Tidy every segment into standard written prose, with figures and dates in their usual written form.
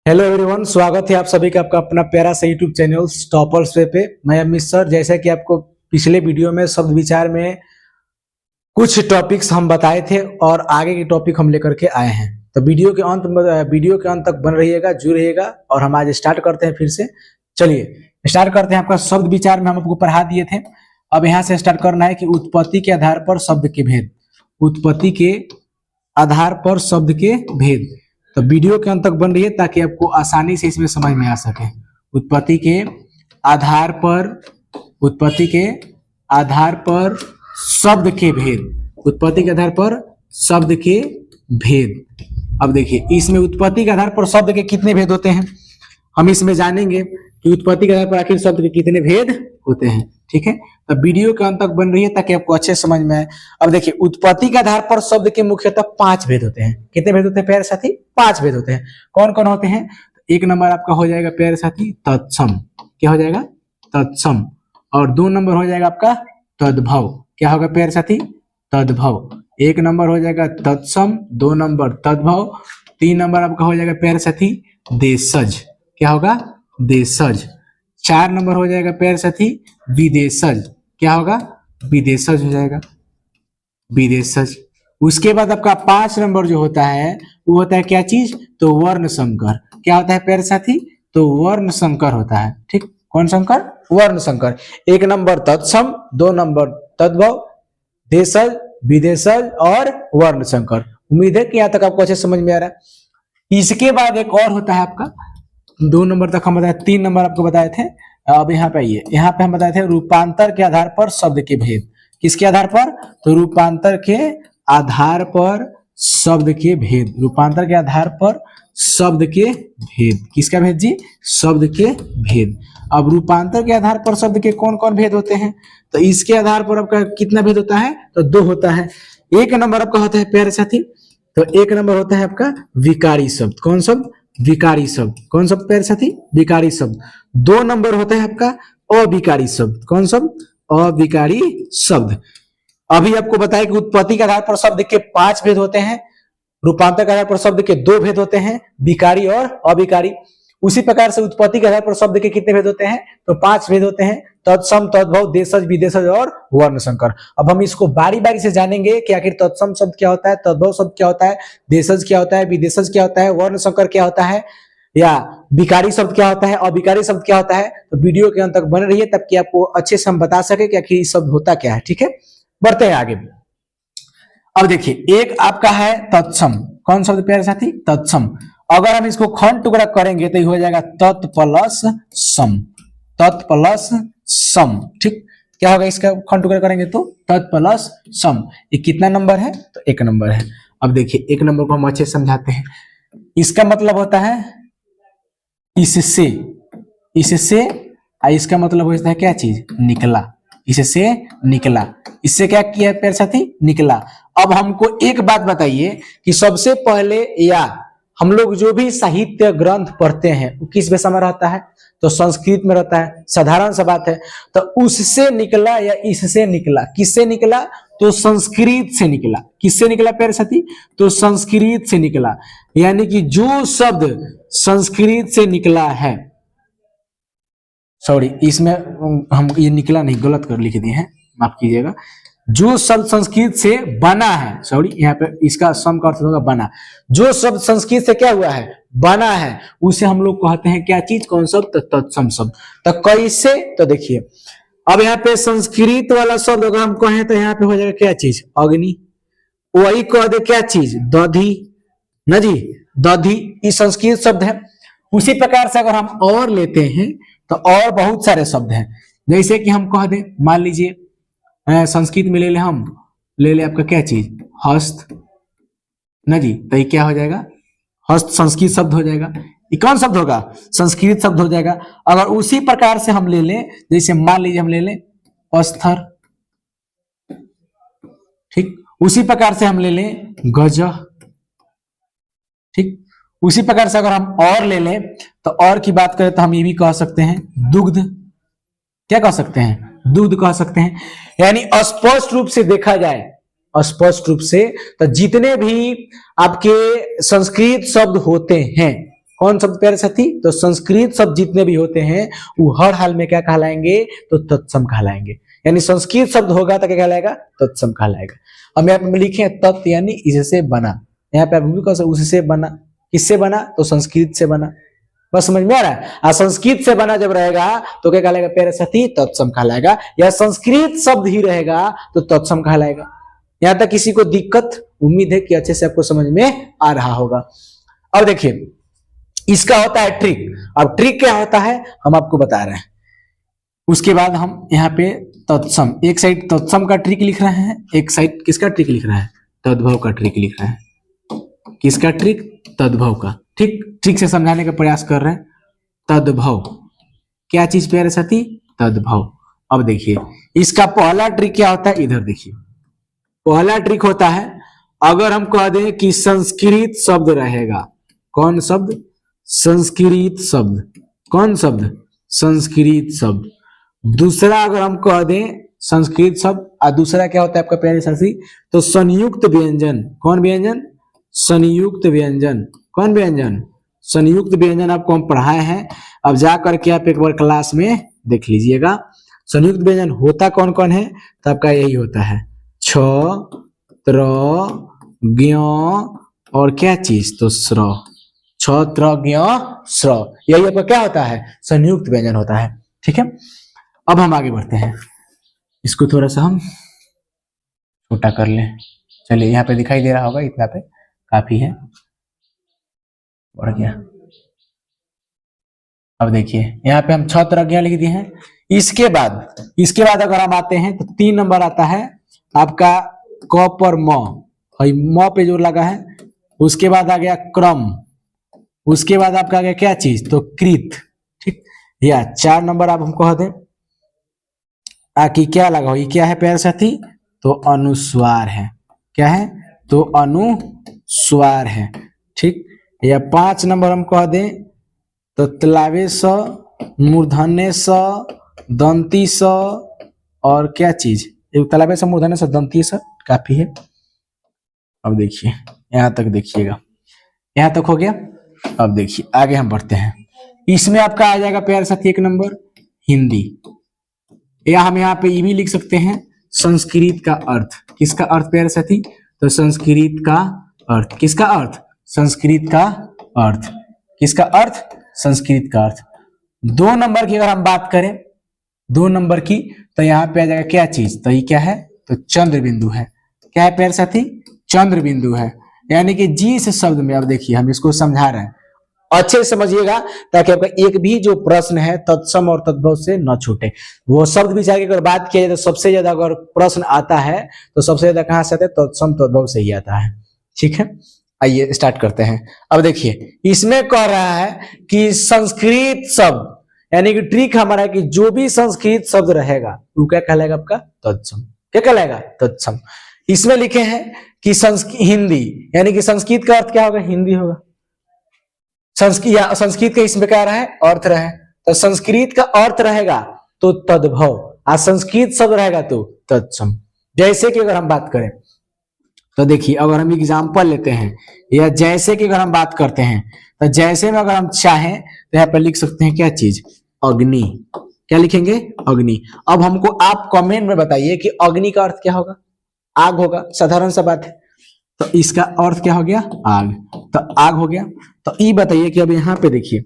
Hello everyone, स्वागत है आप सभी का आपका अपना प्यारा सा यूट्यूब चैनल टॉपर्स पे। मैं अमित सर। जैसा कि आपको पिछले वीडियो में शब्द विचार में कुछ टॉपिक्स हम बताए थे और आगे के टॉपिक हम लेकर के आए हैं, तो वीडियो के अंत तक बन रहिएगा, जुड़ रहिएगा। और हम आज स्टार्ट करते हैं फिर से। चलिए स्टार्ट करते हैं। आपका शब्द विचार में हम आपको पढ़ा दिए थे। अब यहाँ से स्टार्ट करना है कि उत्पत्ति के आधार पर शब्द के भेद। उत्पत्ति के आधार पर शब्द के भेद, तो वीडियो के अंत तक बन रही है ताकि आपको आसानी से इसमें समझ में आ सके। उत्पत्ति के आधार पर शब्द के भेद। उत्पत्ति के आधार पर शब्द के भेद। अब देखिए, इसमें उत्पत्ति के आधार पर शब्द के कितने भेद होते हैं हम इसमें जानेंगे कि उत्पत्ति के आधार पर आखिर शब्द के कितने भेद होते हैं। ठीक है, तो वीडियो के अंत तक बन रही है ताकि आपको अच्छे समझ में आए। अब देखिए, उत्पत्ति के आधार पर शब्द के मुख्यतः 5 भेद होते हैं। कितने भेद होते हैं प्यारे साथी? 5 भेद होते हैं। कौन कौन होते हैं? तो 1 नंबर आपका हो जाएगा प्यारे साथी तत्सम। क्या हो जाएगा? तत्सम। और 2 नंबर हो जाएगा आपका तद्भव। क्या होगा प्यारे साथी? तद्भव। 1 नंबर हो जाएगा तत्सम, 2 नंबर तद्भव, 3 नंबर आपका हो जाएगा प्यारे साथी देशज। क्या होगा? देशज। 4 नंबर हो जाएगा प्यारे साथी विदेशज। क्या होगा? विदेशज हो जाएगा, विदेशज। उसके बाद आपका 5 नंबर जो होता है वो होता है क्या चीज? तो वर्ण संकर। क्या होता है प्यारे साथी? तो वर्ण संकर होता है। ठीक, कौन संकर? वर्ण संकर। 1 नंबर तत्सम, 2 नंबर तद्भव, देशज, विदेशज और वर्ण संकर। उम्मीद है कि यहाँ तक आपको अच्छे समझ में आ रहा है। इसके बाद एक और होता है आपका 2 नंबर तक हम बताए, 3 नंबर आपको बताए थे। अब यहाँ पे आइए, यहाँ पे हम बताए थे रूपांतर के आधार पर शब्द के भेद। किसके आधार पर? तो रूपांतर के आधार पर शब्द के भेद। रूपांतर के आधार पर शब्द के भेद। किसका भेद जी? शब्द के भेद। अब रूपांतर के आधार पर शब्द के कौन कौन भेद होते हैं? तो इसके आधार पर आपका कितना भेद होता है? तो 2 होता है। 1 नंबर आपका होता है प्यारे साथी, तो 1 नंबर होता है आपका विकारी शब्द। कौन शब्द? विकारी शब्द। कौन शब्द प्यारे साथी? विकारी शब्द। 2 नंबर होता है आपका अविकारी शब्द। कौन शब्द? अविकारी शब्द। अभी आपको बताया कि उत्पत्ति के आधार पर शब्द के 5 भेद होते हैं, रूपांतर के आधार पर शब्द के 2 भेद होते हैं, विकारी और अविकारी। उसी प्रकार से उत्पत्ति के आधार पर शब्द के कितने भेद होते हैं? तो 5 भेद होते हैं, तत्सम, तद्भव, देशज, विदेशज और वर्ण संकर। अब हम इसको बारी बारी से जानेंगे कि आखिर तत्सम शब्द क्या होता है, तद्भव शब्द क्या होता है, देशज क्या होता है, विदेशज क्या होता है, वर्ण संकर क्या होता है, या विकारी शब्द क्या होता है, अविकारी शब्द क्या होता है। तो वीडियो के अंत तक बन रही है तब कि आपको अच्छे से हम बता सके कि आखिर शब्द होता क्या है। ठीक है, बढ़ते हैं आगे। अब देखिए, एक आपका है तत्सम। कौन शब्द प्यारे साथी? तत्सम। अगर हम इसको खंड टुकड़ा करेंगे तो ये हो जाएगा तत् प्लस सम। तत् प्लस सम। ठीक, क्या होगा इसका खंड टुकड़ा करेंगे तो? तत् प्लस सम। ये कितना नंबर है? तो 1 नंबर है। अब देखिए, 1 नंबर को हम अच्छे से समझाते हैं। इसका मतलब होता है इससे, इससे, इसका मतलब होता है क्या चीज? निकला। इससे निकला। इससे क्या किया प्यारे साथी? निकला। अब हमको एक बात बताइए कि सबसे पहले या हम लोग जो भी साहित्य ग्रंथ पढ़ते हैं वो किस भाषा में रहता है? तो संस्कृत में रहता है। साधारण सा बात है। तो उससे निकला या इससे निकला, किससे निकला? तो संस्कृत से निकला। किससे निकला प्यारे साथी? तो संस्कृत से निकला। यानी कि जो शब्द संस्कृत से निकला है, सॉरी इसमें हम ये निकला नहीं, गलत कर लिख दिए हैं, माफ कीजिएगा। जो शब्द संस्कृत से बना है, सॉरी यहाँ पे इसका सम का अर्थ होगा बना। जो शब्द संस्कृत से क्या हुआ है? बना है, उसे हम लोग कहते हैं क्या चीज? कौन शब्द? तत्सम शब्द। तो कैसे? तो देखिए, अब यहाँ पे संस्कृत वाला शब्द अगर हम कहें तो यहाँ पे हो जाएगा क्या चीज? अग्नि। वही कह दे क्या चीज? दधी। न जी, दधी ये संस्कृत शब्द है। उसी प्रकार से अगर हम और लेते हैं तो और बहुत सारे शब्द हैं। जैसे कि हम कह दें, मान लीजिए संस्कृत में ले ले, हम ले ले आपका क्या चीज? हस्त। न जी, तो ये क्या हो जाएगा? हस्त संस्कृत शब्द हो जाएगा। ये कौन शब्द होगा? संस्कृत शब्द हो जाएगा। अगर उसी प्रकार से हम ले लें, जैसे मान लीजिए हम ले लें अस्तर। ठीक, उसी प्रकार से हम ले लें गज। ठीक, उसी प्रकार से अगर हम और ले लें तो और की बात करें तो हम ये भी कह सकते हैं दुग्ध। क्या कह सकते हैं? दुग्ध कह सकते हैं। यानी स्पष्ट रूप से देखा जाए, स्पष्ट रूप से तो जितने भी आपके संस्कृत शब्द होते हैं कौन शब्द प्यारे साथी? तो संस्कृत शब्द जितने भी होते हैं वो हर हाल में क्या कहलाएंगे? तो तत्सम कहलाएंगे। यानी संस्कृत शब्द होगा तो क्या कहलाएगा? तत्सम कहलाएगा। हम यहाँ पे लिखे तत् यानी इससे बना, यहाँ पे भी कह सकते उससे बना। किससे बना? तो संस्कृत से बना। बस समझ में आ रहा है? संस्कृत से बना जब रहेगा तो क्या कहलाएगा प्यारे साथी? तत्सम कहलाएगा। या संस्कृत शब्द ही रहेगा तो तत्सम कहलाएगा। यहां तक किसी को दिक्कत? उम्मीद है कि अच्छे से आपको समझ में आ रहा होगा। अब देखिए इसका होता है ट्रिक। अब ट्रिक क्या होता है हम आपको बता रहे हैं। उसके बाद हम यहाँ पे तत्सम, एक साइड तत्सम का ट्रिक लिख रहे हैं, एक साइड किसका ट्रिक लिख रहा है? तद्भव का ट्रिक लिख रहे हैं। किसका ट्रिक? तद्भव का। ठीक से समझाने का प्रयास कर रहे हैं। तद्भव क्या चीज प्यारे साथी? तद्भव। अब देखिए इसका पहला ट्रिक क्या होता है, इधर देखिए। पहला ट्रिक होता है अगर हम कह दें कि संस्कृत शब्द रहेगा, कौन शब्द? संस्कृत शब्द। कौन शब्द? संस्कृत शब्द। दूसरा अगर हम कह दें संस्कृत शब्द और दूसरा क्या होता है आपका प्यारे साथी? तो संयुक्त व्यंजन। कौन व्यंजन? संयुक्त व्यंजन। कौन व्यंजन? संयुक्त व्यंजन आपको हम पढ़ाए हैं। अब जा करके आप एक बार क्लास में देख लीजिएगा। संयुक्त व्यंजन होता कौन कौन है? तो आपका यही होता है छ, त्र, ज्ञ और क्या चीज? तो स्र। छ, त्र, ज्ञ, स्र, यही आपका क्या होता है? संयुक्त व्यंजन होता है। ठीक है, अब हम आगे बढ़ते हैं। इसको थोड़ा सा हम छोटा कर लें। चलिए यहाँ पे दिखाई दे रहा होगा, इतना पे काफी है, बढ़ गया। अब देखिए यहाँ पे हम छत्र ज्ञ लिख दिए हैं। इसके बाद अगर हम आते हैं तो 3 नंबर आता है आपका क पर म पे जोर लगा है। उसके बाद आ गया क्रम। उसके बाद आपका आ गया क्या चीज? तो कृत। ठीक, या 4 नंबर आप हमको कह दें आकि क्या लगा हो? ये क्या है प्यारे साथी? तो अनुस्वार है। क्या है? तो अनुस्वार है। ठीक, या 5 नंबर हम कह दें तो तलावे स, मूर्धन्य स, दंती स और क्या चीज? तलावे स, मूर्धन्य स, दंती स काफी है। अब देखिए यहां तक देखिएगा, यहां तक हो गया। अब देखिए आगे हम बढ़ते हैं। इसमें आपका आ जाएगा प्यारे साथी 1 नंबर हिंदी, या हम यहाँ पे ये भी लिख सकते हैं संस्कृत का अर्थ। किसका अर्थ प्यारे साथी? तो संस्कृत का अर्थ। किसका अर्थ? संस्कृत का अर्थ। किसका अर्थ? संस्कृत का अर्थ। 2 नंबर की अगर हम बात करें, 2 नंबर की, तो यहाँ पे आ जाएगा क्या चीज? तो ये क्या है? तो चंद्र बिंदु है। क्या है प्यारे साथी? चंद्र बिंदु है। यानी कि जिस शब्द में, अब देखिए हम इसको समझा रहे हैं, अच्छे से समझिएगा ताकि आपका एक भी जो प्रश्न है तत्सम और तद्भव से न छूटे। वो शब्द विचार की अगर बात किया जाए तो सबसे ज्यादा अगर प्रश्न आता है तो सबसे ज्यादा कहां से आता है? तत्सम तद्भव से ही आता है। ठीक है, आइए स्टार्ट करते हैं। अब देखिए इसमें कह रहा है कि संस्कृत शब्द, यानी कि ट्रिक हमारा है कि जो भी संस्कृत शब्द रहेगा वो क्या कहलाएगा आपका? तत्सम। क्या कहलाएगा? तत्सम। इसमें लिखे हैं कि हिंदी, यानी कि संस्कृत का अर्थ क्या होगा? हिंदी होगा। संस्कृत का इसमें क्या रहा है? अर्थ रहा है। तो संस्कृत का अर्थ रहेगा तो तद्भव, और संस्कृत शब्द रहेगा तो तत्सम। जैसे कि अगर हम बात करें तो देखिए अगर हम एग्जाम्पल लेते हैं, या जैसे कि अगर हम बात करते हैं तो जैसे में अगर हम चाहें तो यहाँ पर लिख सकते हैं क्या चीज? अग्नि। क्या लिखेंगे? अग्नि। अब हमको आप कमेंट में बताइए कि अग्नि का अर्थ क्या होगा? आग होगा, साधारण सा बात है। तो इसका अर्थ क्या हो गया? आग। तो आग हो गया। तो ये बताइए कि अब यहाँ पे देखिए,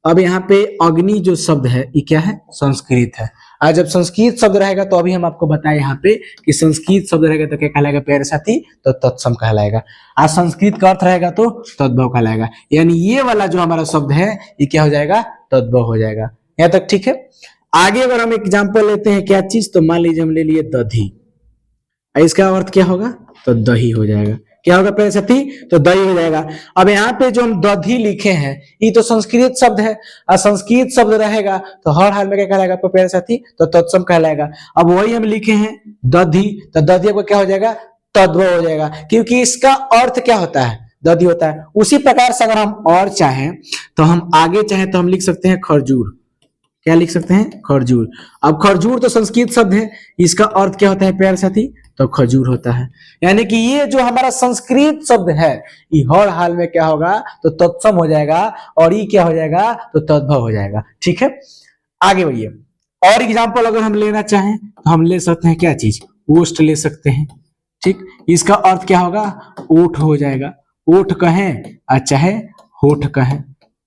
अब यहाँ पे अग्नि जो शब्द है ये क्या है? संस्कृत है। आज जब संस्कृत शब्द रहेगा तो अभी हम आपको बताए यहाँ पे कि संस्कृत शब्द रहेगा तो क्या कहलाएगा प्यारे साथी? तो तत्सम कहलाएगा। आज संस्कृत का अर्थ रहेगा तो तद्भव कहलाएगा। यानी ये वाला जो हमारा शब्द है ये क्या हो जाएगा? तद्भव हो जाएगा। यहाँ तक ठीक है। आगे अगर हम एग्जाम्पल लेते हैं क्या चीज, तो मान लीजिए हम ले लिए दधी। इसका अर्थ क्या होगा? तो दही हो जाएगा। क्या होगा प्यारे साथी? तो दही हो जाएगा। अब यहाँ पे जो हम दधी लिखे हैं ये तो संस्कृत शब्द है, और संस्कृत शब्द रहेगा तो हर हाल में क्या कहलाएगा आपको प्यारे साथी? तो तत्सम कहलाएगा। अब वही हम लिखे हैं दधी, तो दधी आपको क्या हो जाएगा? तद्भव हो जाएगा, क्योंकि इसका अर्थ क्या होता है? दधी होता है। उसी प्रकार से अगर हम और चाहें तो हम आगे चाहें तो हम लिख सकते हैं खरजूर। क्या लिख सकते हैं? खरजूर। अब खरजूर तो संस्कृत शब्द है, इसका अर्थ क्या होता है प्यारे साथी? तो खजूर होता है। यानी कि ये जो हमारा संस्कृत शब्द है ये हर हाल में क्या होगा? तो तत्सम हो जाएगा, और ये क्या हो जाएगा? तो तद्भव हो जाएगा। ठीक है, आगे बढ़िए। और एग्जाम्पल अगर हम लेना चाहें तो हम ले सकते हैं क्या चीज? ओष्ठ ले सकते हैं। ठीक, इसका अर्थ क्या होगा? ओठ हो जाएगा। ओठ कहें और चाहे होठ कहें,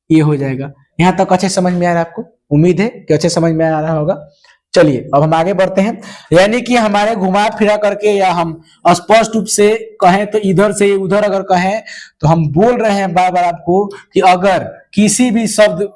ये हो जाएगा। यहां तक अच्छे समझ में आ रहा है आपको? उम्मीद है कि अच्छे समझ में आ रहा होगा। चलिए अब हम आगे बढ़ते हैं। यानी कि हमारे घुमा फिरा करके या हम स्पष्ट रूप से कहें तो इधर से उधर अगर कहें तो हम बोल रहे हैं बार बार आपको कि अगर किसी भी शब्द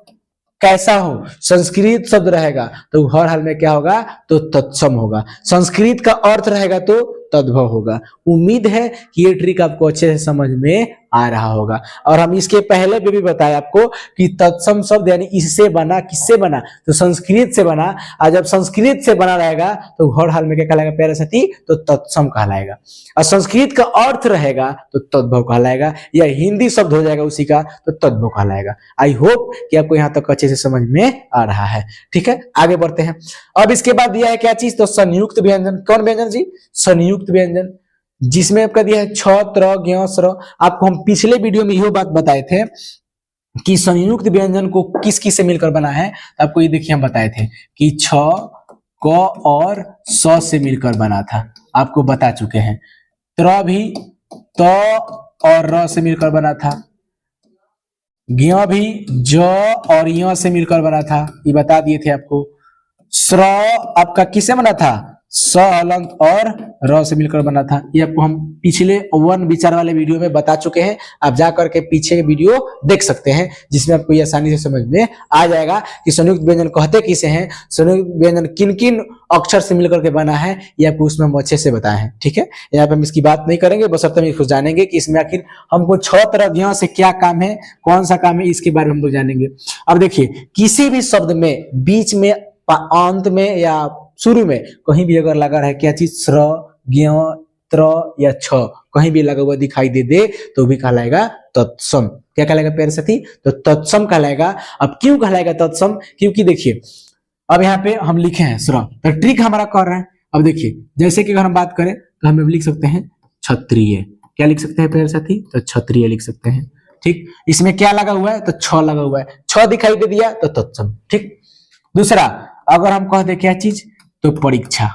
कैसा हो, संस्कृत शब्द रहेगा तो हर हाल में क्या होगा? तो तत्सम होगा। संस्कृत का अर्थ रहेगा तो तद्भव होगा। उम्मीद है कि ये ट्रिक आपको अच्छे से समझ में आ रहा होगा। और हम इसके पहले भी बताया आपको कि तत्सम शब्द यानी इससे बना, किससे बना? तो संस्कृत से बना। और जब संस्कृत से बना रहेगा तो हर हाल में क्या कहलाएगा प्यारे साथी? तो तत्सम कहलाएगा। और संस्कृत का अर्थ रहेगा तो तद्भव कहलाएगा, या हिंदी शब्द हो जाएगा उसी का तो तद्भव कहलाएगा। आई होप कि आपको यहाँ तक अच्छे से समझ में आ रहा है। ठीक है, आगे बढ़ते हैं। अब इसके बाद दिया है क्या चीज? तो संयुक्त व्यंजन। कौन व्यंजन जी? संयुक्त व्यंजन, जिसमें आपका दिया है छ, त्र, ज्ञ, स्र। आपको हम पिछले वीडियो में यह बात बताए थे कि संयुक्त व्यंजन को किस किस से मिलकर बना है। आपको ये देखिए हम बताए थे कि छ, क और स से मिलकर बना था, आपको बता चुके हैं। त्र भी त और र से मिलकर बना था। ज्ञ भी ज और य से मिलकर बना था, ये बता दिए थे आपको। स्र आपका किससे बना था? स हलंत और र से मिलकर बना था। ये आपको हम पिछले वन विचार वाले वीडियो में बता चुके हैं। आप जा करके पीछे के वीडियो देख सकते हैं, जिसमें आपको ये आसानी से समझ में आ जाएगा कि संयुक्त व्यंजन कहते किसे हैं, संयुक्त व्यंजन किन किन अक्षर से मिलकर के बना है, ये आपको उसमें हम अच्छे से बताए हैं। ठीक है, यहाँ पे हम इसकी बात नहीं करेंगे, बस अब इसको जानेंगे कि इसमें आखिर हमको 6 तरह ज्ञ से क्या काम है, कौन सा काम है, इसके बारे में हम लोग जानेंगे। अब देखिए, किसी भी शब्द में बीच में, अंत में या शुरू में कहीं भी अगर लगा रहे क्या चीज? स्र, ज्ञ, त्र या छ कहीं भी लगा हुआ दिखाई दे तो भी कहलाएगा तत्सम। क्या कहलाएगा प्यारे साथी? तो तत्सम कहलाएगा। अब क्यों कहलाएगा तत्सम? क्योंकि देखिए अब यहाँ पे हम लिखे हैं स्र, तो ट्रिक हमारा कर रहे हैं। अब देखिए जैसे कि अगर हम बात करें तो हम लिख सकते हैं क्षत्रिय। क्या लिख सकते हैं प्यारे साथी? तो क्षत्रिय लिख सकते हैं। ठीक, इसमें क्या लगा हुआ है? तो छ लगा हुआ है, छ दिखाई दे दिया तो तत्सम। ठीक, दूसरा अगर हम कह दे क्या चीज? तो परीक्षा।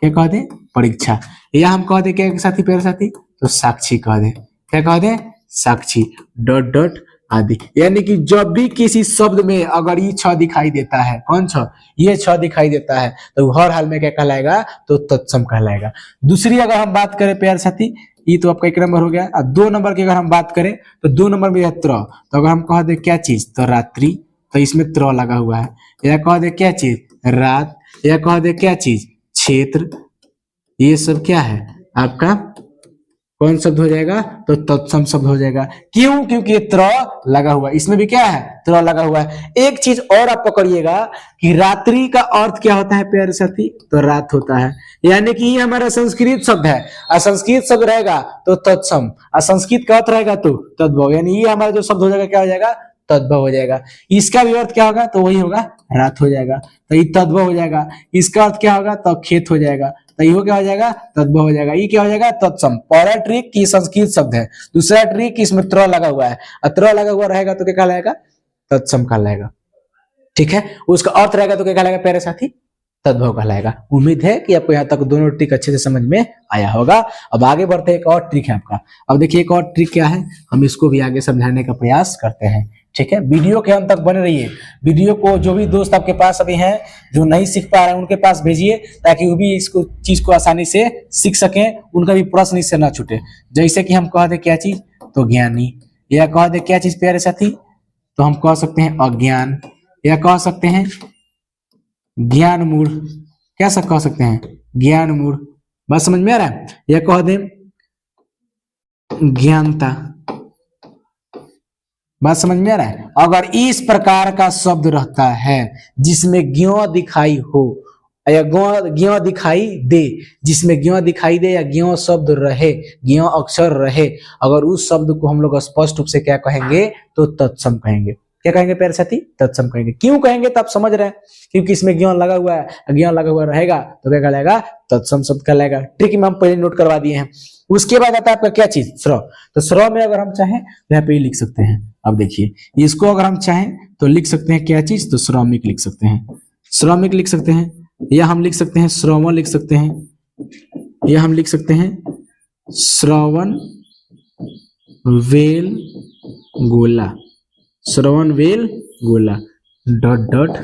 क्या कह दे? परीक्षा। या हम कह दे क्या साथी प्यारे साथी? तो साक्षी कह दे। क्या कह दे? साक्षी डॉट डॉट आदि। यानी कि जब भी किसी शब्द में अगर ये छ दिखाई देता है, कौन छ? ये छ दिखाई देता है तो हर हाल में क्या कहलाएगा? तो तत्सम कहलाएगा। दूसरी अगर हम बात करें प्यारे साथी, ये तो आपका 1 नंबर हो गया। और 2 नंबर की अगर हम बात करें तो 2 नंबर में त्र। तो अगर हम कह दे क्या चीज? तो रात्रि, तो इसमें त्र लगा हुआ है। या कह दे क्या चीज? रात। या कह दे क्या चीज? क्षेत्र। ये सब क्या है? आपका कौन शब्द हो जाएगा? तो तत्सम शब्द हो जाएगा। क्यों? क्योंकि त्र लगा हुआ है, इसमें भी क्या है? त्र लगा हुआ है। एक चीज और आप पकड़िएगा कि रात्रि का अर्थ क्या होता है प्यारे साथी? तो रात होता है। यानी कि ये हमारा संस्कृत शब्द है, और संस्कृत शब्द रहेगा तो तत्सम, और संस्कृत का अर्थ रहेगा तो तद्भव। यानी ये हमारा जो शब्द हो जाएगा क्या हो जाएगा? तद्भव हो जाएगा। इसका भी अर्थ क्या होगा? तो वही होगा, रात हो जाएगा, तो ये तद्भव हो जाएगा। इसका अर्थ क्या होगा? तो खेत हो जाएगा, तो ये क्या हो जाएगा? तद्भव हो जाएगा। ये क्या हो जाएगा? तत्सम। पहला ट्रिक की संस्कृत शब्द है, दूसरा ट्रिक इसमें त्र लगा हुआ है, त्र लगा हुआ रहेगा तो क्या कहलाएगा? तत्सम कहलाएगा। ठीक है, उसका अर्थ रहेगा तो क्या कहलाएगा प्यारे साथी? तद्भव कहलाएगा। उम्मीद है कि आपको यहाँ तक दोनों ट्रिक अच्छे से समझ में आया होगा। अब आगे बढ़ते हैं, एक और ट्रिक है आपका। अब देखिए एक और ट्रिक क्या है, हम इसको भी आगे समझाने का प्रयास करते हैं। ठीक है, वीडियो के अंत तक बने रहिए। वीडियो को जो भी दोस्त आपके पास अभी हैं जो नहीं सीख पा रहे हैं उनके पास भेजिए, ताकि वो भी इसको चीज को आसानी से सीख सकें, उनका भी प्रश्न इससे ना छूटे। जैसे कि हम कह दे क्या चीज? तो ज्ञानी। या कह दे क्या चीज प्यारे साथी? तो हम कह सकते हैं अज्ञान, या कह सकते हैं ज्ञान मूढ़। क्या सब कह सकते हैं? ज्ञान मूढ़। बात समझ में आ रहा है? या कह दे ज्ञानता। बात समझ में आ रहा है? अगर इस प्रकार का शब्द रहता है जिसमें ज्ञ दिखाई हो या ज्ञ दिखाई दे, जिसमें ज्ञ दिखाई दे या ज्ञ शब्द रहे, ज्ञ अक्षर रहे, अगर उस शब्द को हम लोग स्पष्ट रूप से क्या कहेंगे? तो तत्सम कहेंगे। क्या कहेंगे प्यारे साथी, तत्सम कहेंगे। क्यों कहेंगे तो आप समझ रहे हैं, क्योंकि इसमें ज्ञ लगा हुआ है, ज्ञ लगा हुआ रहेगा तो क्या कहलाएगा, तत्सम शब्द कहलाएगा। ट्रिक में हम पहले नोट करवा दिए हैं। उसके बाद आता है आपका क्या चीज, स्र। तो स्र में अगर हम चाहें तो यहाँ पे लिख सकते हैं। अब देखिए इसको अगर हम चाहें तो लिख सकते हैं क्या चीज, तो श्रमिक लिख सकते हैं, श्रमिक लिख सकते हैं, या हम लिख सकते हैं श्रवण लिख सकते हैं, या हम लिख सकते हैं श्रवण वेल गोला, श्रवण वेल गोला डॉट डॉट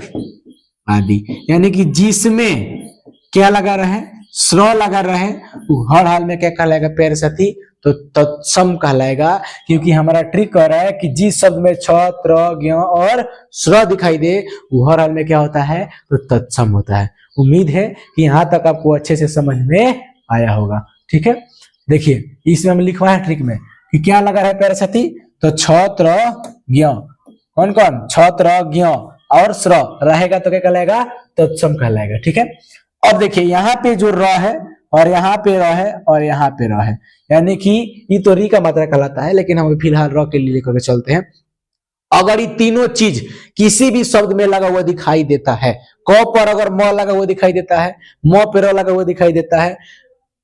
आदि। यानी कि जिसमें क्या लगा रहे, स्र लगा रहे, वो हर हाल में क्या कहलाएगा प्यारे साथी, तो तत्सम कहलाएगा। क्योंकि हमारा ट्रिक कह रहा है कि जिस शब्द में छ, त्र, ज्ञ और स्र दिखाई दे वो हर हाल में क्या होता है, तो तत्सम होता है। उम्मीद है कि यहाँ तक आपको अच्छे से समझ में आया होगा। ठीक है, देखिए इसमें हम लिखवा है ट्रिक में कि क्या लगा है प्यारे साथी, तो छ, त्र, ज्ञ, कौन कौन, छ, त्र, ज्ञ और स्र रहेगा तो क्या कहलाएगा, तत्सम कहलाएगा। ठीक है, अब देखिए यहाँ पे जो र है और यहाँ पे र है और यहाँ पे र है, यानी कि ये तो री का मात्रा कहलाता है, लेकिन हम फिलहाल र के लिए लेकर के चलते हैं। अगर ये तीनों चीज किसी भी शब्द में लगा हुआ दिखाई देता है, क पर अगर म लगा हुआ दिखाई देता है, म पे र लगा हुआ दिखाई देता है,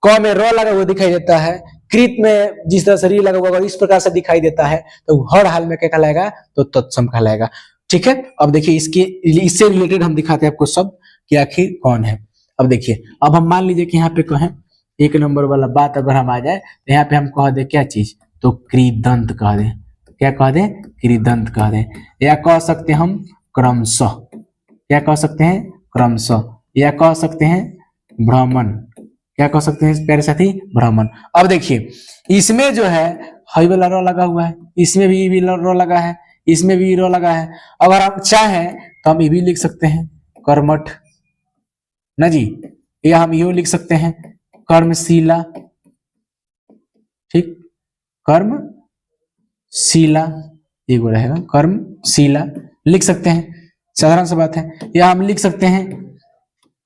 क में र लगा हुआ दिखाई देता है, कृत में जिस तरह से री लगा हुआ अगर इस प्रकार से दिखाई देता है तो हर हाल में क्या कहलाएगा, तो तत्सम कहलाएगा। ठीक है, अब देखिए इससे रिलेटेड हम दिखाते हैं आपको शब्द कि आखिर कौन है। अब देखिए, अब हम मान लीजिए कि यहाँ पे कहें एक नंबर वाला बात अगर हम आ जाए तो यहाँ पे हम कह दे क्या चीज, तो कृदंत कह दे, क्या कह दे, कृदंत कह दे, या कह सकते हैं हम क्रमशः, क्या कह सकते हैं, क्रमशः, या कह सकते हैं भ्रमण, क्या कह सकते हैं प्यारे साथी, भ्रमण। अब देखिए इसमें जो है हई वाला र लगा हुआ है, इसमें भी र लगा है, इसमें भी र लगा है। अगर हम चाहें तो हम ये भी लिख सकते हैं कर्मठ ना जी, या हम यो लिख सकते हैं कर्मशीला, ठीक, कर्मशीला ये वो रहेगा, कर्मशीला लिख सकते हैं, साधारण सा बात है। या हम लिख सकते हैं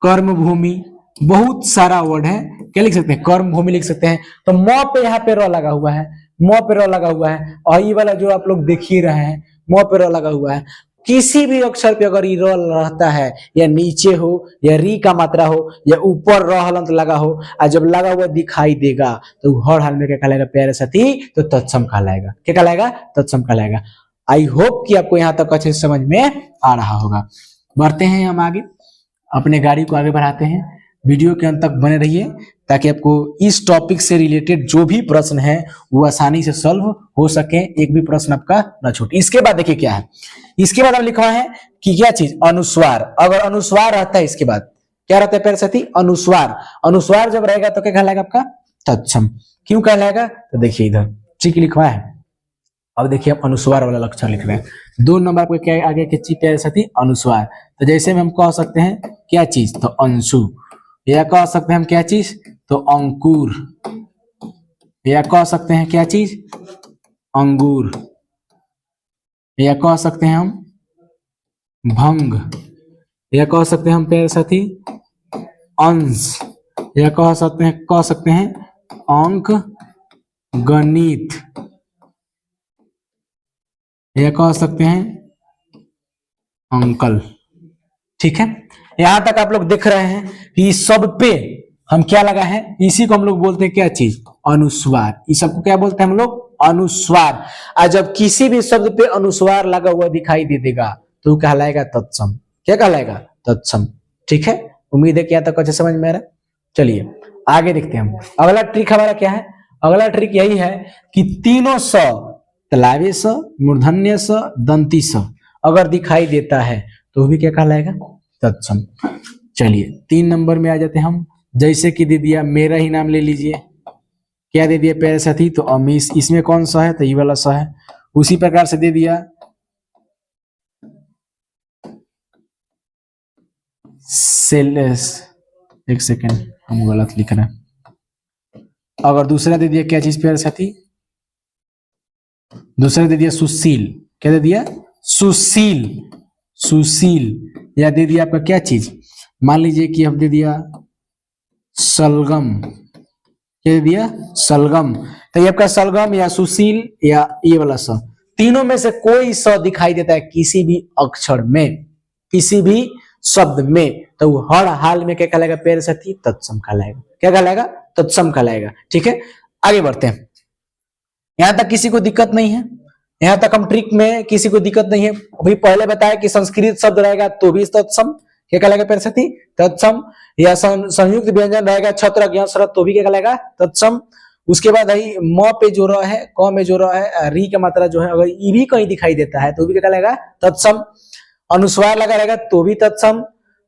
कर्म भूमि, बहुत सारा वर्ड है, क्या लिख सकते हैं, कर्म भूमि लिख सकते हैं। तो म पे यहाँ पे र लगा हुआ है, म पे र लगा हुआ है, और ये वाला जो आप लोग देख ही रहे हैं म पे र लगा हुआ है। किसी भी अक्षर पे अगर र रहता है, या नीचे हो, या री का मात्रा हो, या ऊपर र हलंत लगा हो, और जब लगा हुआ दिखाई देगा तो हर हाल में क्या कहलाएगा प्यारे साथी, तो तत्सम कहलाएगा। क्या कहलाएगा, तत्सम कहलाएगा। आई होप कि आपको यहाँ तक अच्छे से समझ में आ रहा होगा। बढ़ते हैं हम आगे, अपने गाड़ी को आगे बढ़ाते हैं। वीडियो के अंत तक बने रहिए ताकि आपको इस टॉपिक से रिलेटेड जो भी प्रश्न है वो आसानी से सॉल्व हो सके, एक भी प्रश्न आपका न छूटे। इसके बाद देखिए क्या है, इसके बाद हम लिखा है कि क्या चीज, अनुस्वार। अगर अनुस्वार रहता है इसके बाद क्या रहता है प्यारे साथी, अनुस्वार। अनुस्वार जब रहेगा तो क्या कहलाएगा आपका, तत्सम। क्यों कहलाएगा, तो देखिए इधर ठीक लिखवा है। अब देखिए हम अनुस्वार वाला लक्षण लिख रहे हैं। 2 नंबर पे क्या आगे के चीज प्यारे साथी, अनुस्वार। तो जैसे में हम कह सकते हैं क्या चीज, तो अंशु, या कह सकते हैं हम क्या चीज, तो अंकुर, या कह सकते हैं क्या चीज, अंगूर, या कह सकते हैं हम भंग, या कह सकते हैं हम प्यारे साथी अंश, या कह सकते हैं अंक गणित, या कह सकते हैं अंकल। ठीक है, यहां तक आप लोग देख रहे हैं कि इस सब पे हम क्या लगा है, इसी को हम लोग बोलते हैं क्या चीज, अनुस्वार। इस सबको क्या बोलते हैं हम लोग, अनुस्वार। और जब किसी भी शब्द पे अनुस्वार लगा हुआ दिखाई दे देगा तो कहलाएगा तत्सम। क्या कहलाएगा, तत्सम। ठीक है, उम्मीद है कि यहाँ तक अच्छे समझ में आ रहा है। चलिए आगे देखते हैं हम। अगला ट्रिक हमारा क्या है, अगला ट्रिक यही है कि तीनों स, तलावे स, मूर्धन्य स, दंती स अगर दिखाई देता है तो भी क्या कहलाएगा, तत्सम। चलिए 3 नंबर में आ जाते हैं हम। जैसे कि दे दिया, मेरा ही नाम ले लीजिए, क्या दे दिया प्यारे साथी, तो अमीश। इसमें कौन सा है, तो ये वाला सा है। उसी प्रकार से दे दिया सेलेस, एक सेकेंड हम गलत लिख रहे हैं। अगर दूसरा दे दिया क्या चीज प्यारे साथी, दूसरा दे दिया सुशील, क्या दे दिया, सुशील, सुशील। या दे दिया आपका क्या चीज, मान लीजिए कि अब दे दिया सलगम, क्या दे दिया, सलगम। तो ये आपका सलगम या सुशील या ये वाला सा, तीनों में से कोई स दिखाई देता है किसी भी अक्षर में, किसी भी शब्द में, तो वो हर हाल में क्या कहलाएगा प्यारे साथी? तत्सम कहलाएगा। क्या कहलाएगा? तत्सम कहलाएगा। ठीक है, आगे बढ़ते हैं। यहां तक किसी को दिक्कत नहीं है? यहां तक हम ट्रिक में किसी को दिक्कत नहीं है? अभी पहले बताया कि संस्कृत शब्द रहेगा तो भी तत्सम क्या कहलाएगा प्यारे साथी? तत्सम। या संयुक्त व्यंजन रहेगा छत्र यस्र तो भी क्या कहलाएगा? तत्सम। उसके बाद भाई म पे जो र है, क में जो र है, री का मात्रा जो है अगर ई भी कहीं दिखाई देता है तो भी क्या कहलाएगा? तत्सम। अनुस्वार लगा रहेगा तो भी तत्सम।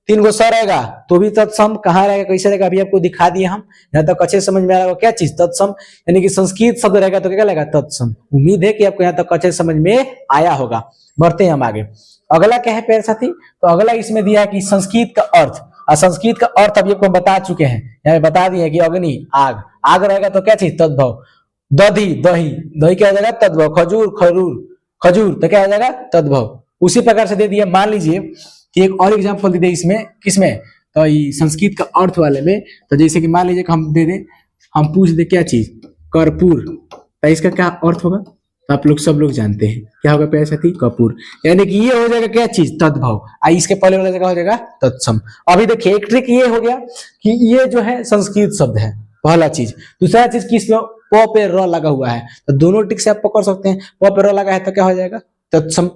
3 गो स रहेगा तो भी तत्सम। कहाँ रहेगा, कैसे रहेगा, अभी आपको दिखा दिए हम। यहाँ तक अच्छे समझ में आ रहा होगा क्या चीज? तत्सम। यानी कि संस्कृत शब्द रहेगा तो क्या कहलाएगा? तत्सम। उम्मीद है कि आपको यहाँ तक अच्छे समझ में आया होगा। बढ़ते हैं हम आगे। अगला क्या है प्यारे साथी? तो अगला इसमें दिया है कि संस्कृत का अर्थ, और संस्कृत का अर्थ अभी आपको बता चुके हैं, यहाँ पे बता दिए कि अग्नि आग, आग रहेगा तो क्या चीज? तद्भव। दधी दही, दही क्या हो जाएगा? तद्भव। खजूर खरूर, खजूर तो क्या हो जाएगा? तद्भव। उसी प्रकार से दे दिया। मान लीजिए कि एक और एग्जांपल दे दे इसमें, किसमें? तो ये संस्कृत का अर्थ वाले में। तो जैसे कि मान लीजिए कि हम दे दे, हम पूछ दे क्या चीज? कर्पूर, तो इसका क्या अर्थ होगा? तो आप लोग सब लोग जानते हैं क्या होगा प्यारे साथी? कपूर। यानी कि ये हो जाएगा क्या चीज? तद्भव। इसके पहले वाला जगह हो जाएगा तत्सम। अभी देखिए एक ट्रिक ये हो गया कि ये जो है संस्कृत शब्द है, पहला चीज। दूसरा चीज किस प पे र लगा हुआ है, तो दोनों ट्रिक से आप पकड़ सकते हैं। प पे र लगा है तो क्या हो जाएगा? तत्सम।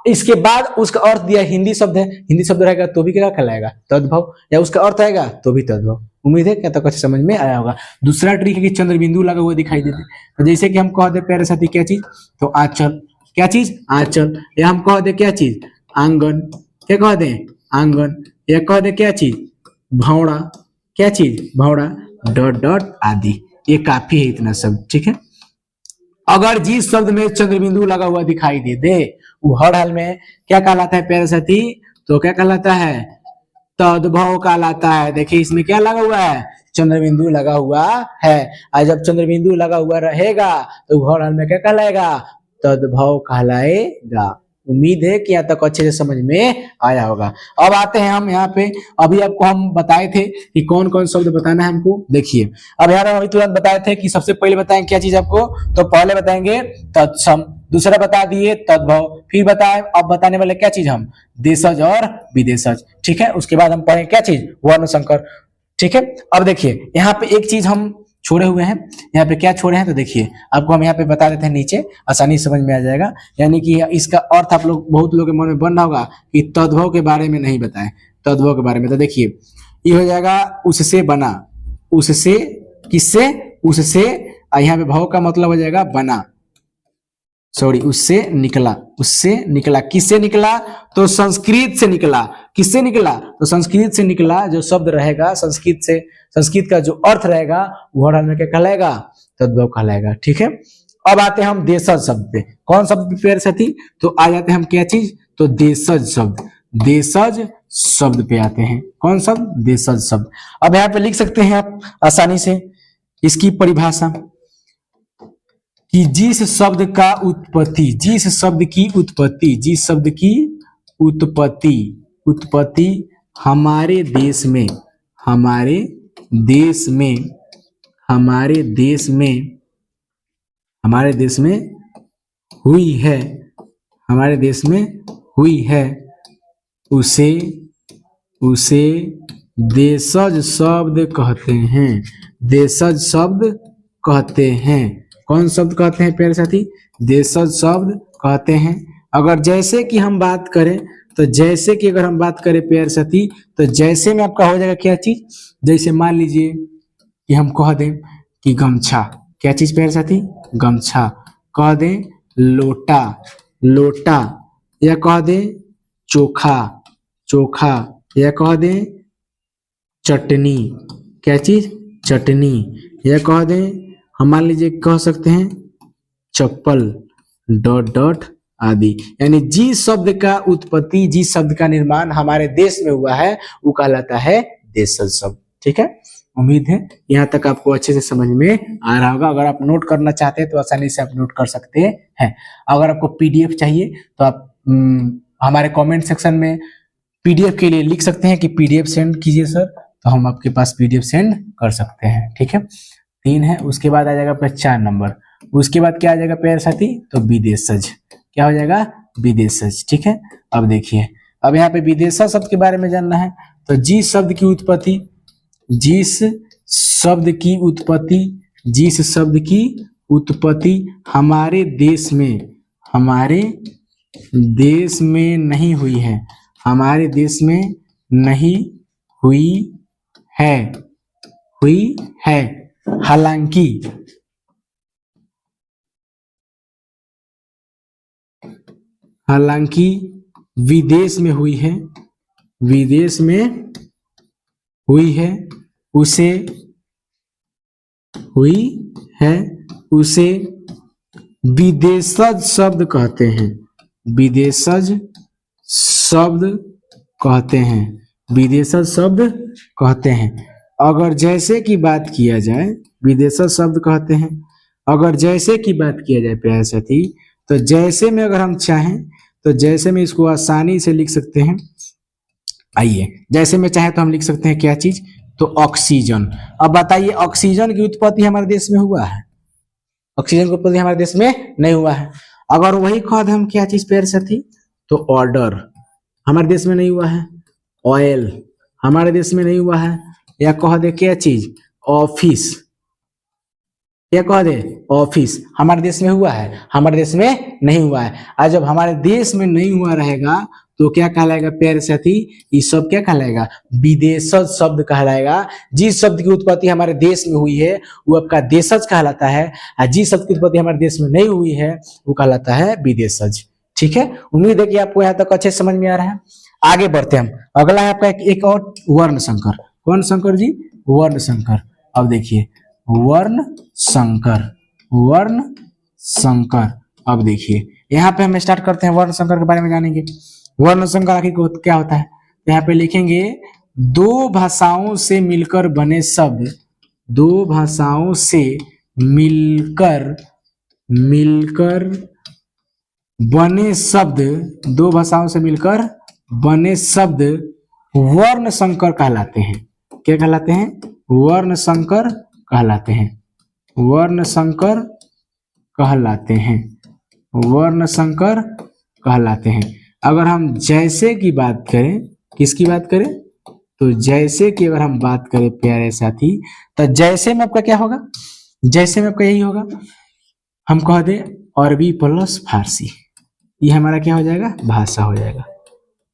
इसके बाद उसका अर्थ दिया हिंदी शब्द है, हिंदी शब्द रहेगा तो भी क्या कहलाएगा? तद्भव। या उसका अर्थ आएगा तो भी तद्भव। उम्मीद है क्या तक अच्छे समझ में आया होगा। दूसरा ट्रिक है कि चंद्र बिंदु लगा हुआ दिखाई देते, तो जैसे कि हम कह दे प्यारे साथी क्या चीज? तो आंचल। क्या चीज? आंचल। या हम कह दे क्या चीज? आंगन। क्या कह दे? आंगन। या कह दे क्या चीज? भौड़ा। क्या चीज? भौड़ा। डॉट डॉट आदि। ये काफी है इतना सब। ठीक है, अगर जिस शब्द में चंद्र बिंदु लगा हुआ दिखाई दे दे वो हर हाल में क्या कहलाता है प्यारे साथी? तो क्या कहलाता है? तद्भव कहलाता है। देखिए इसमें क्या लगा हुआ है? चंद्र बिंदु लगा हुआ है। और जब चंद्र बिंदु लगा हुआ रहेगा तो हर हाल में क्या कहलाएगा? तद्भव कहलाएगा। उम्मीद है कि यहाँ तक अच्छे से समझ में आया होगा। अब आते हैं हम यहाँ पे, अभी आपको हम बताए थे कि कौन कौन शब्द बताना है हमको। देखिए अब यहाँ अभी तुरंत बताए थे कि सबसे पहले बताएंगे क्या चीज आपको? तो पहले बताएंगे तत्सम, दूसरा बता दिए तद्भव, फिर बताए अब बताने वाले क्या चीज हम? देशज और विदेशज। ठीक है, उसके बाद हम पढ़ेंगे क्या चीज? वर्ण संकर। ठीक है, अब देखिए यहाँ पे एक चीज हम छोड़े हुए हैं। यहाँ पे क्या छोड़े हैं? तो देखिए आपको हम यहाँ पे बता देते हैं, नीचे आसानी समझ में आ जाएगा। यानी कि इसका अर्थ आप लोग बहुत लोगों के मन में बन रहा होगा कि तद्भव के बारे में नहीं बताएं, तद्भव के बारे में। तो देखिए ये हो जाएगा उससे बना, उससे, किससे? उससे। यहाँ पे भव का मतलब हो जाएगा बना, सॉरी उससे निकला, उससे निकला। किससे निकला? तो संस्कृत से निकला। किससे निकला? तो संस्कृत से निकला। जो शब्द रहेगा संस्कृत से, संस्कृत का जो अर्थ रहेगा वो हर हाल में क्या कहलाएगा? तद्भव कहलाएगा। ठीक है, अब आते हैं हम देशज शब्द पे। कौन शब्द प्यारे साथी? तो आ जाते हैं हम क्या चीज? तो देशज शब्द। देशज शब्द पे आते हैं। कौन शब्द? देशज शब्द। अब यहाँ पे लिख सकते हैं आप आसानी से इसकी परिभाषा कि जिस शब्द का उत्पत्ति, जिस शब्द की उत्पत्ति, जिस शब्द की उत्पत्ति, उत्पत्ति हमारे देश में, हमारे देश में, हमारे देश में, हमारे देश में हुई है, हमारे देश में हुई है, उसे, उसे देशज शब्द कहते हैं। देशज शब्द कहते हैं। कौन शब्द कहते हैं प्यारे साथी? देशज शब्द कहते हैं। अगर जैसे कि हम बात करें, तो जैसे कि अगर हम बात करें प्यारे साथी, तो जैसे में आपका हो जाएगा क्या चीज? जैसे मान लीजिए कि हम कह दें कि गमछा। क्या चीज प्यारे साथी? गमछा। कह दें लोटा, लोटा। या कह दें चोखा, चोखा। या कह दें चटनी। क्या चीज? चटनी। या कह दें हम मान लीजिए कह सकते हैं चप्पल, डॉट डॉट आदि। यानी जिस शब्द का उत्पत्ति, जिस शब्द का निर्माण हमारे देश में हुआ है वो कहलाता है देशज शब्द। ठीक है, उम्मीद है यहाँ तक आपको अच्छे से समझ में आ रहा होगा। अगर आप नोट करना चाहते हैं तो आसानी से आप नोट कर सकते हैं। अगर आपको पीडीएफ चाहिए तो आप हमारे कमेंट सेक्शन में पीडीएफ के लिए लिख सकते हैं कि पीडीएफ सेंड कीजिए सर, तो हम आपके पास पीडीएफ सेंड कर सकते हैं। ठीक है, 3 है। उसके बाद आ जाएगा आपका 4 नंबर। उसके बाद क्या आ जाएगा प्यारे साथी, तो विदेशज, क्या हो जाएगा, विदेशज। ठीक है, अब देखिए, अब यहाँ पे विदेशज शब्द के बारे में जानना है, तो जिस शब्द की उत्पत्ति, जिस शब्द की उत्पत्ति, जिस शब्द की उत्पत्ति हमारे देश में नहीं हुई है, हमारे देश में नहीं हुई है, हालांकि विदेश में हुई है, विदेश में हुई है, उसे विदेशज शब्द कहते हैं, विदेशज शब्द कहते हैं, विदेशज शब्द कहते हैं। अगर जैसे की बात किया जाए, विदेशज शब्द कहते हैं, अगर जैसे की बात किया जाए प्यारे साथी, तो जैसे में अगर हम चाहें तो जैसे में इसको आसानी से लिख सकते हैं। आइए, जैसे में चाहे तो हम लिख सकते हैं क्या चीज, तो ऑक्सीजन। अब बताइए, ऑक्सीजन की उत्पत्ति हमारे देश में हुआ है, ऑक्सीजन की उत्पत्ति हमारे देश में नहीं हुआ है। अगर वही कह दे हम क्या चीज प्यारे साथी, तो ऑर्डर हमारे देश में नहीं हुआ है, ऑयल हमारे देश में नहीं हुआ है, या कह दे क्या चीज, ऑफिस, क्या कह दे, ऑफिस हमारे देश में हुआ है, हमारे देश में नहीं हुआ है। आज जब हमारे देश में नहीं हुआ रहेगा तो क्या कहलाएगा प्यारे साथी, ये सब क्या कहलाएगा, विदेशज शब्द कहलाएगा। जिस शब्द की उत्पत्ति हमारे देश में हुई है वो आपका देशज कहलाता है, और जिस शब्द की उत्पत्ति हमारे देश में नहीं हुई है वो कहलाता है विदेशज। ठीक है, उम्मीद है कि आपको यहाँ तक अच्छे समझ में आ रहा है। आगे बढ़ते हम, अगला है आपका एक और वर्ण संकर। कौन संकर जी, वर्ण संकर। अब देखिए, वर्ण संकर, वर्ण संकर। अब देखिए, यहाँ पे हम स्टार्ट करते हैं, वर्ण संकर के बारे में जानेंगे। वर्ण संकर आखिर क्या होता है, यहाँ पे लिखेंगे, दो भाषाओं से मिलकर बने शब्द, दो भाषाओं से मिलकर बने शब्द, दो भाषाओं से मिलकर बने शब्द वर्ण संकर कहलाते हैं। क्या कहलाते हैं, वर्ण संकर कहलाते हैं, वर्ण संकर कहलाते हैं, वर्ण संकर कहलाते हैं। अगर हम जैसे की बात करें, किसकी बात करें, तो जैसे की अगर हम बात करें प्यारे साथी, तो जैसे में आपका क्या होगा, जैसे में आपका यही होगा, हम कह दे अरबी प्लस फारसी, ये हमारा क्या हो जाएगा, भाषा हो जाएगा,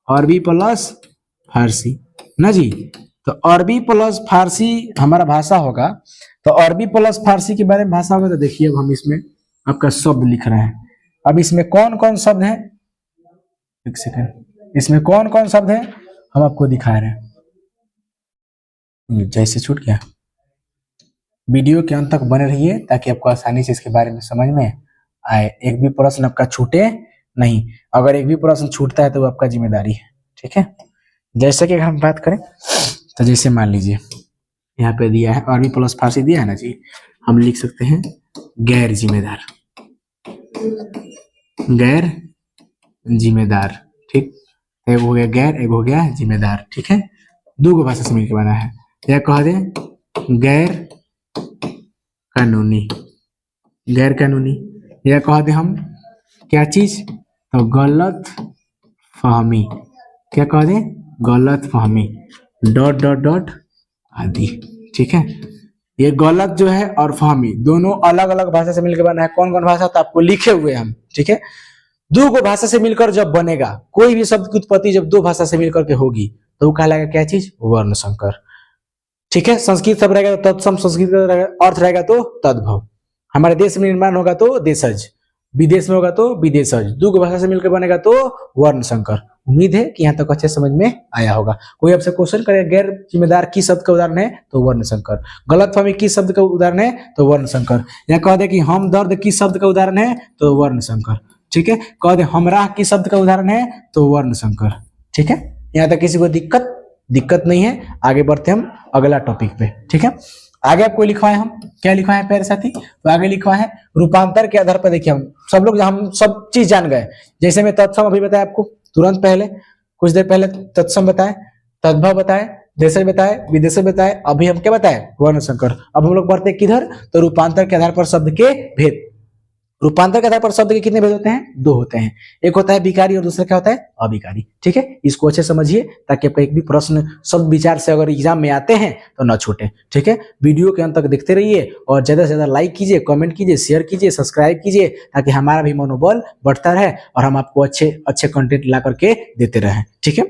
अरबी प्लस फारसी ना जी। तो अरबी प्लस फारसी हमारा भाषा होगा, तो अरबी प्लस फारसी के बारे में भाषा होगा। तो देखिए, अब हम इसमें आपका शब्द लिख रहे हैं। अब इसमें कौन कौन शब्द है, एक सेकंड, इसमें कौन कौन शब्द है हम आपको दिखा रहे हैं। जैसे छूट गया, वीडियो के अंत तक बने रहिए ताकि आपको आसानी से इसके बारे में समझ में आए, एक भी प्रश्न आपका छूटे नहीं। अगर एक भी प्रश्न छूटता है तो वो आपका जिम्मेदारी है। ठीक है, जैसे कि अगर हम बात करें तो जैसे मान लीजिए यहाँ पे दिया है अरबी प्लस फारसी दिया है ना जी, हम लिख सकते हैं गैर जिम्मेदार, गैर जिम्मेदार। ठीक, एक हो गया गैर, एक हो गया जिम्मेदार। ठीक है, दो को भाषा से मिलकर बना है। या कह दे गैर कानूनी, गैर कानूनी। या कह दे हम क्या चीज, तो गलत फहमी, क्या कह दे, गलत फहमी, डॉट डॉट डॉट आदि। ठीक है, ये गलत जो है और फहमी दोनों अलग अलग भाषा से मिलकर बना है। कौन कौन भाषा, तो आपको लिखे हुए हम। ठीक है, दो को भाषा से मिलकर जब बनेगा, कोई भी शब्द की उत्पत्ति जब दो भाषा से मिलकर के होगी तो वो कहलाएगा क्या चीज, वर्ण संकर। ठीक है, संस्कृत शब्द रहेगा तो तत्सम, संस्कृत का अर्थ रहेगा तो तद्भव, हमारे देश में निर्माण होगा तो देशज, विदेश में होगा तो विदेशज, दो भाषा से मिलकर बनेगा तो वर्ण संकर। उम्मीद है कि यहाँ तक अच्छे समझ में आया होगा। कोई आपसे क्वेश्चन करे गैर जिम्मेदार किस शब्द का उदाहरण है, तो वर्ण संकर। गलतफहमी किस शब्द का उदाहरण है, तो वर्ण संकर। या कह दे कि हम दर्द किस शब्द का उदाहरण है, तो वर्ण संकर। ठीक है, कह दे हमराह किस शब्द का उदाहरण है, तो वर्ण संकर। ठीक है, यहाँ तक किसी को दिक्कत नहीं है। आगे बढ़ते हम अगला टॉपिक पे। ठीक है, आगे आपको लिखवाए, हम क्या लिखवाए प्यारे साथी, तो आगे लिखवाए है रूपांतर के आधार पर। देखिए, हम सब चीज जान गए। जैसे मैं तत्सम अभी बताया आपको तुरंत पहले, कुछ देर पहले तत्सम बताए, तद्भव बताए, देशज बताए, विदेशज बताए, अभी हम क्या बताए, वर्ण संकर। अब हम लोग बढ़ते किधर, तो रूपांतर के आधार पर शब्द के भेद। रूपांतर के आधार पर शब्द के कितने भेद होते हैं? 2 होते हैं। एक होता है विकारी और दूसरा क्या होता है? अविकारी। ठीक है, इसको अच्छे समझिए ताकि आपका एक भी प्रश्न शब्द विचार से अगर एग्जाम में आते हैं तो ना छूटे। ठीक है, वीडियो के अंत तक देखते रहिए और ज्यादा से ज्यादा लाइक कीजिए, कमेंट कीजिए, शेयर कीजिए, सब्सक्राइब कीजिए ताकि हमारा भी मनोबल बढ़ता रहे और हम आपको अच्छे अच्छे कंटेंट ला करके देते रहें। ठीक है,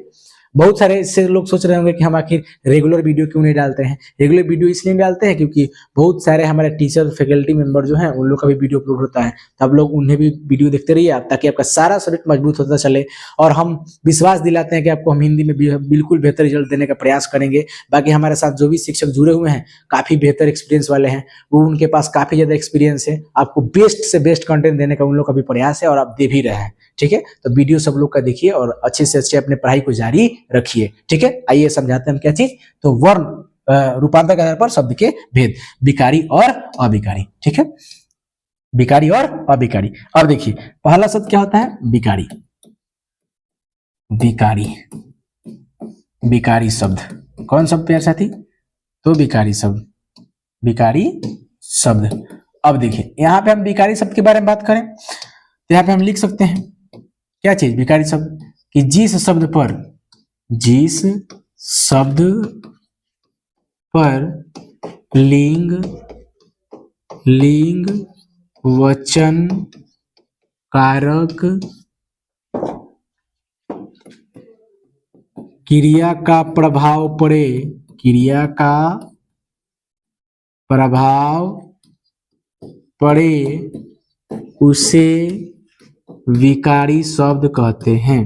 बहुत सारे इससे लोग सोच रहे होंगे कि हम आखिर रेगुलर वीडियो क्यों नहीं डालते हैं। रेगुलर वीडियो इसलिए डालते हैं क्योंकि बहुत सारे हमारे टीचर फैकल्टी मेंबर जो हैं उन लोग का भी वीडियो अपलोड होता है, तो आप लोग उन्हें भी वीडियो देखते रहिए आप, ताकि आपका सारा सब्जेक्ट मजबूत होता चले। और हम विश्वास दिलाते हैं कि आपको हम हिंदी में बिल्कुल बेहतर रिजल्ट देने का प्रयास करेंगे। बाकी हमारे साथ जो भी शिक्षक जुड़े हुए हैं काफी बेहतर एक्सपीरियंस वाले हैं, वो उनके पास काफी ज्यादा एक्सपीरियंस है। आपको बेस्ट से बेस्ट कंटेंट देने का उन लोग का भी प्रयास है और आप दे भी रहे हैं। ठीक है, तो वीडियो सब लोग का देखिए और अच्छे से अच्छे अपने पढ़ाई को जारी रखिए। ठीक है, आइए समझाते हैं हम क्या चीज। तो वर्ण रूपांतर के आधार पर शब्द के भेद, विकारी और अविकारी। ठीक है, विकारी और अविकारी। अब देखिए पहला शब्द क्या होता है? विकारी। विकारी, विकारी शब्द कौन शब्द प्यारे साथी? तो विकारी शब्द, विकारी शब्द। अब देखिए यहाँ पे हम विकारी शब्द के बारे में बात करें तो यहाँ पे हम लिख सकते हैं क्या चीज? विकारी शब्द कि जिस शब्द पर लिंग वचन कारक क्रिया का प्रभाव पड़े, क्रिया का प्रभाव पड़े, उसे विकारी शब्द कहते हैं,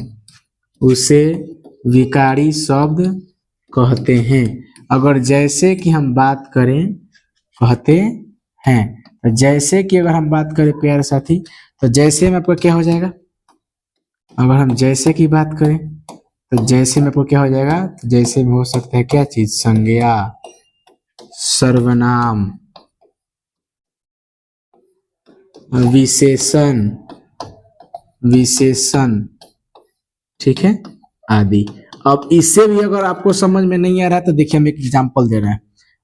उसे विकारी शब्द कहते हैं। अगर जैसे कि हम बात करें, कहते हैं, तो जैसे कि अगर हम बात करें प्यारे साथी, तो जैसे में आपका क्या हो जाएगा? अगर हम जैसे की बात करें तो जैसे में आपको क्या हो जाएगा? तो जैसे में हो सकता है क्या चीज? संज्ञा, सर्वनाम, विशेषण, विशेषण, ठीक है, आदि। अब इससे भी अगर आपको समझ में नहीं आ रहा है तो देखिए हम एक एग्जांपल दे रहे हैं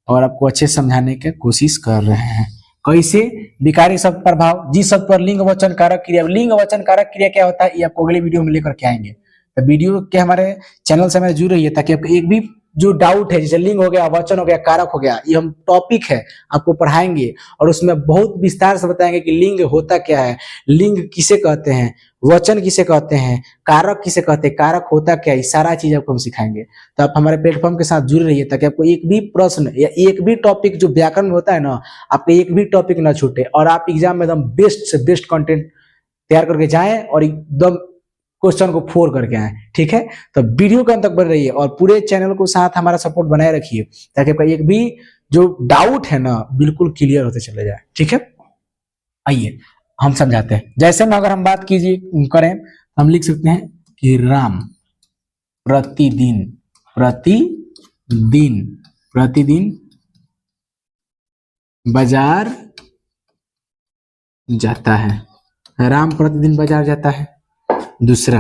और आपको अच्छे समझाने की कोशिश कर रहे हैं। कैसे? विकारी शब्द प्रभाव, जिस शब्द पर लिंग वचन कारक क्रिया। लिंग वचन कारक क्रिया क्या होता है ये आपको अगले वीडियो में लेकर के आएंगे। तो वीडियो के हमारे चैनल से हमें जुड़ रही है ताकि आपको एक भी जो डाउट है, जैसे लिंग हो गया, वचन हो गया, कारक हो गया, ये हम टॉपिक है आपको पढ़ाएंगे और उसमें बहुत विस्तार से बताएंगे कि लिंग होता क्या है, लिंग किसे कहते हैं, वचन किसे कहते हैं, कारक किसे कहते हैं, कारक होता क्या है, सारा चीज आपको हम सिखाएंगे। तो आप हमारे प्लेटफॉर्म के साथ जुड़ रहिए ताकि आपको एक भी प्रश्न या एक भी टॉपिक जो व्याकरण में होता है ना, आपको एक भी टॉपिक ना छूटे और आप एग्जाम में एकदम बेस्ट से बेस्ट कंटेंट तैयार करके जाएं और एकदम क्वेश्चन को फोर करके आए। ठीक है, तो वीडियो के अंत तक बने रहिए और पूरे चैनल को साथ हमारा सपोर्ट बनाए रखिए ताकि आपका एक भी जो डाउट है ना बिल्कुल क्लियर होते चले जाए। ठीक है, आइए हम समझाते हैं। जैसे में अगर हम बात कीजिए करें, हम लिख सकते हैं कि राम प्रतिदिन, प्रतिदिन, प्रतिदिन बाजार जाता है। राम प्रतिदिन बाजार जाता है। दूसरा,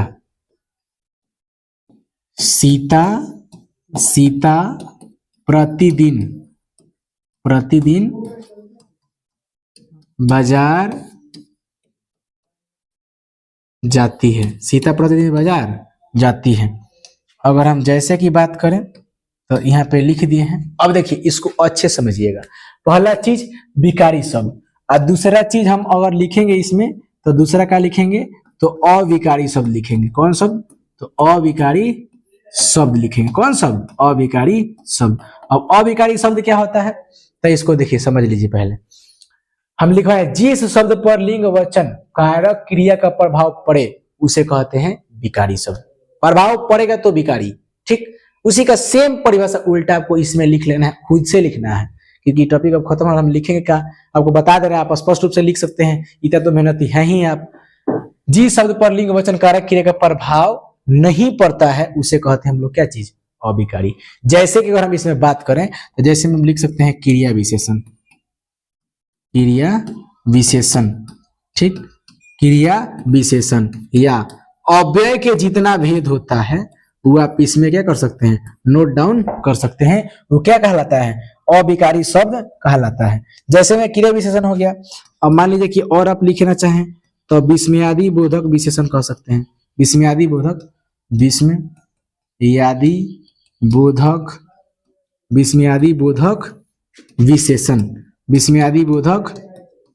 सीता, सीता प्रतिदिन, प्रतिदिन बाजार जाती है। सीता प्रतिदिन बाजार जाती है। अगर हम जैसे की बात करें तो यहाँ पे लिख दिए हैं। अब देखिए इसको अच्छे समझिएगा। पहला चीज विकारी शब्द और दूसरा चीज हम अगर लिखेंगे इसमें तो दूसरा क्या लिखेंगे? तो अविकारी शब्द लिखेंगे। कौन शब्द? तो अविकारी शब्द लिखेंगे। कौन शब्द? अविकारी शब्द। अब अविकारी शब्द क्या होता है तो इसको देखिए समझ लीजिए। पहले हम लिखा है जिस शब्द पर लिंग वचन कारक क्रिया का प्रभाव पड़े उसे कहते हैं विकारी शब्द। प्रभाव पड़ेगा तो विकारी। ठीक, उसी का सेम परिभाषा उल्टा आपको इसमें लिख लेना है, खुद से लिखना है क्योंकि टॉपिक अब खत्म हो, हम लिखेंगे क्या आपको बता दे रहे हैं। आप स्पष्ट रूप से लिख सकते हैं, इतना तो मेहनती है ही आप। जिस शब्द पर लिंग वचन कारक क्रिया का प्रभाव नहीं पड़ता है उसे कहते हैं हम लोग क्या चीज? अविकारी। जैसे कि अगर हम इसमें बात करें तो जैसे हम लिख सकते हैं क्रिया विशेषण, क्रिया विशेषण। ठीक, क्रिया विशेषण या अव्यय के जितना भेद होता है वो आप इसमें क्या कर सकते हैं? नोट डाउन कर सकते हैं। वो क्या कहलाता है? अविकारी शब्द कहलाता है। जैसे में क्रिया विशेषण हो गया। अब मान लीजिए कि और आप लिखना चाहें तो विस्मयादि बोधक विशेषण कह सकते हैं। विस्मयादि बोधक, विस्मयादि बोधक, विस्मयादि बोधक विशेषण, विस्मयादि बोधक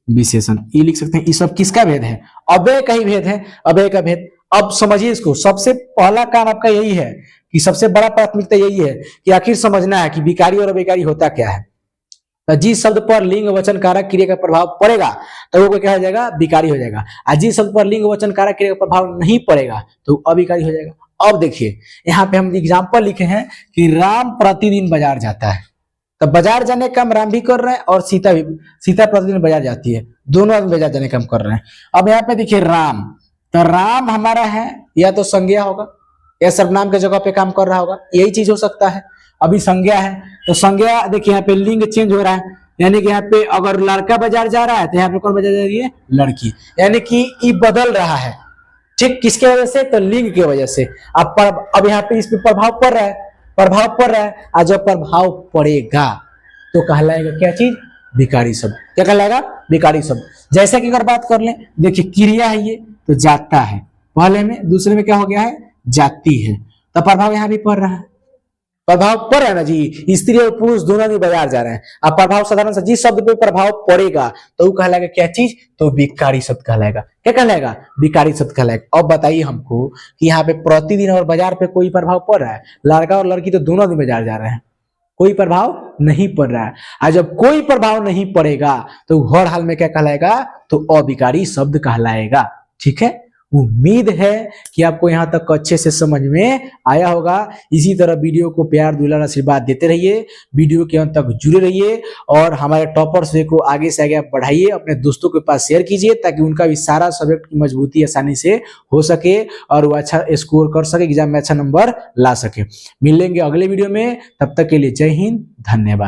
विशेषण, ये लिख सकते हैं। ये सब किसका भेद है? अव्यय का ही भेद है, अव्यय का भेद। अब समझिए इसको, सबसे पहला काम आपका यही है कि सबसे बड़ा प्राथमिकता यही है कि आखिर समझना है कि विकारी और अविकारी होता क्या है। तो जिस शब्द पर लिंग वचन कारक क्रिया का प्रभाव पड़ेगा तो वो क्या हो जाएगा? विकारी हो जाएगा। और जिस शब्द पर लिंग वचन कारक क्रिया का प्रभाव नहीं पड़ेगा तो अविकारी हो जाएगा। अब देखिए यहाँ पे हम एग्जाम्पल लिखे हैं कि राम प्रतिदिन बाजार जाता है। तो बाजार जाने का काम राम भी कर रहे हैं और सीता प्रतिदिन बाजार जाती है, दोनों आदमी बाजार जाने का काम कर रहे हैं। अब यहाँ पे देखिए राम, तो राम हमारा है या तो संज्ञा होगा या सर्वनाम के जगह पे काम कर रहा होगा, यही चीज हो सकता है। अभी संज्ञा है तो संज्ञा देखिए यहाँ पे लिंग चेंज हो रहा है, यानी कि यहाँ पे अगर लड़का बाजार जा रहा है तो यहाँ पे कौन बाजार जा रही है? लड़की, यानी कि ये बदल रहा है। ठीक, किसके वजह से? तो लिंग की वजह से। अब यहाँ पे इस पे प्रभाव पड़ रहा है, प्रभाव पड़ रहा है, और जब प्रभाव पड़ेगा तो कहलाएगा क्या चीज? विकारी शब्द। क्या कहलाएगा? विकारी शब्द। जैसे कि अगर बात कर लें, देखिए क्रिया है ये तो जाता है, पहले में, दूसरे में क्या हो गया है? जाती है। तो प्रभाव यहाँ भी पड़ रहा है, प्रभाव पड़ रहा है ना जी, स्त्री और पुरुष दोनों आदमी बाजार जा रहे हैं। अब प्रभाव साधारण सा जिस शब्द पे प्रभाव पड़ेगा तो वो कहलाएगा क्या चीज? तो विकारी शब्द कहलाएगा। क्या कहलाएगा? विकारी शब्द कहलाएगा। अब बताइए हमको कि यहाँ पे प्रतिदिन और बाजार पे कोई प्रभाव पड़ रहा है? लड़का और लड़की तो दोनों आदमी बाजार जा रहे हैं, कोई प्रभाव नहीं पड़ रहा है। और जब कोई प्रभाव नहीं पड़ेगा तो हर हाल में क्या कहलाएगा? तो अविकारी शब्द कहलाएगा। ठीक है, उम्मीद है कि आपको यहाँ तक अच्छे से समझ में आया होगा। इसी तरह वीडियो को प्यार दुलार आशीर्वाद देते रहिए, वीडियो के अंत तक जुड़े रहिए और हमारे टॉपर्स को आगे से आगे आप बढ़ाइए, अपने दोस्तों के पास शेयर कीजिए ताकि उनका भी सारा सब्जेक्ट की मजबूती आसानी से हो सके और वो अच्छा स्कोर कर सके, एग्जाम में अच्छा नंबर ला सके। मिलेंगे अगले वीडियो में, तब तक के लिए जय हिंद, धन्यवाद।